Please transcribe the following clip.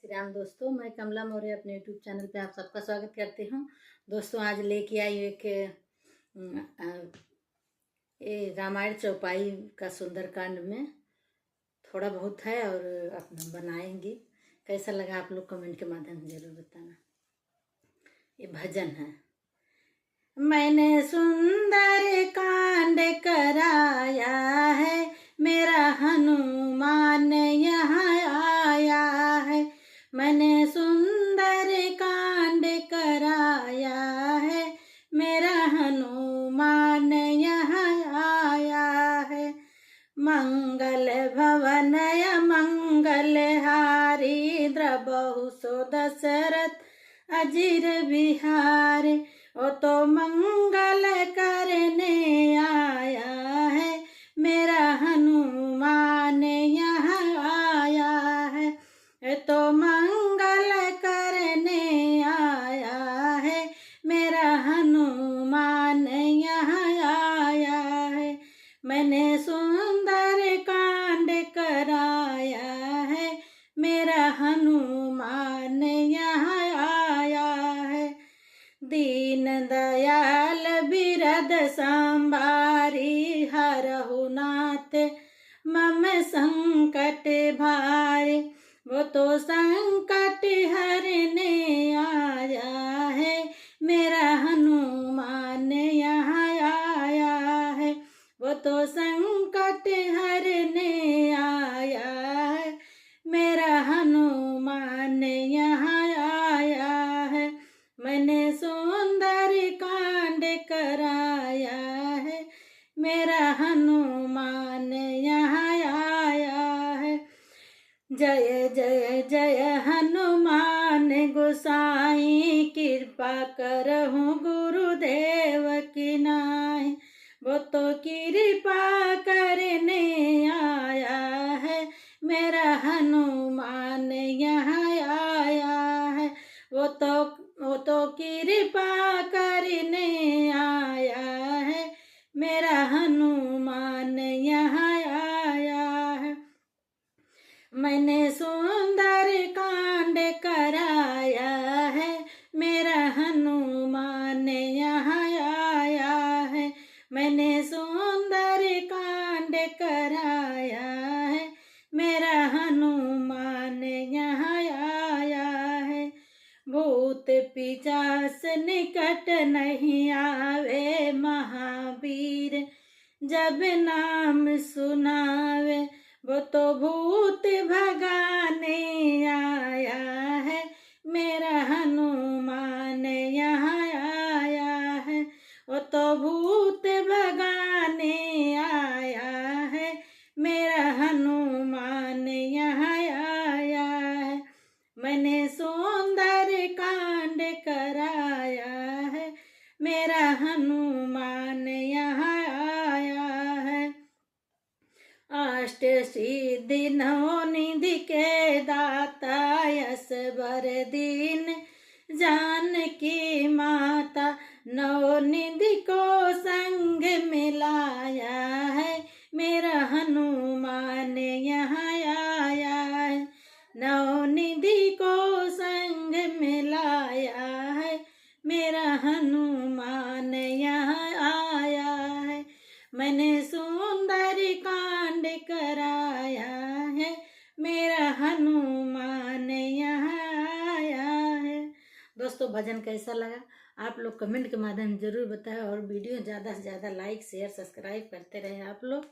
श्री राम दोस्तों, मैं कमला मौर्य अपने यूट्यूब चैनल पे आप सबका स्वागत करती हूँ। दोस्तों आज लेके आई एक ये रामायण चौपाई का सुंदरकांड में थोड़ा बहुत है और अपना बनाएंगे। कैसा लगा आप लोग कमेंट के माध्यम से जरूर बताना। ये भजन है। मैंने सुंदर कांड कराया है, मेरा हनुमान यहाँ आया है। मैंने सुंदर कांड कराया है, मेरा हनुमान यहाँ आया है। मंगल भवन मंगल हारी, द्रबहु सो दशरथ अजीर बिहारी। वो तो मंगल करने आया है, मेरा हनुमान यहाँ आया है। तो मंगल करने आया है, मेरा हनुमान यहाँ आया है। मैंने सुंदर कांड कराया है, मेरा हनुमान यहाँ आया है। दीन दयाल बिरद संभारी, हरहु नाथ मम संकट भारी। वो तो संकट हरने आया है, मेरा हनुमान यहाँ आया है। वो तो संकट हरने आया है, मेरा हनुमान यहाँ आया है। मैंने सुंदर कांड कराया है, मेरा हनुमान यहाँ आया है। जय जय जय हनुमान गोसाई, कृपा करहु गुरुदेव की नाई। वो तो कृपा करने आया है, मेरा हनुमान यहाँ आया है। वो तो कृपा करने आया है, मेरा हनुमान यहाँ आया है। मैंने सुंदर कांड कराया है, मेरा हनुमान यहाँ आया है। मैंने सुंदर कांड कराया है, मेरा हनुमान यहाँ आया है। भूत पिशाच निकट नहीं आवे, महावीर जब नाम सुनावे। वो तो भूत भगाने आया है, मेरा हनुमान यहाँ आया है। वो तो भूत भगाने आया है, मेरा हनुमान यहाँ आया है। मैंने सुंदर कांड कराया है, मेरा हनुमान यहाँ आया है। अष्ट सिद्धि नौ निधि के दाता, असबर दीन जानकी माता। नौ निधि को संग मिलाया है, मेरा हनुमान यहाँ आया है। नौ निधि को संग मिलाया है, मेरा हनुमान यहाँ आया है। मैंने सुंदर कांड कराया है, मेरा हनुमान यहाँ आया है। दोस्तों भजन कैसा लगा आप लोग कमेंट के माध्यम से जरूर बताएं और वीडियो ज़्यादा से ज़्यादा लाइक शेयर सब्सक्राइब करते रहे आप लोग।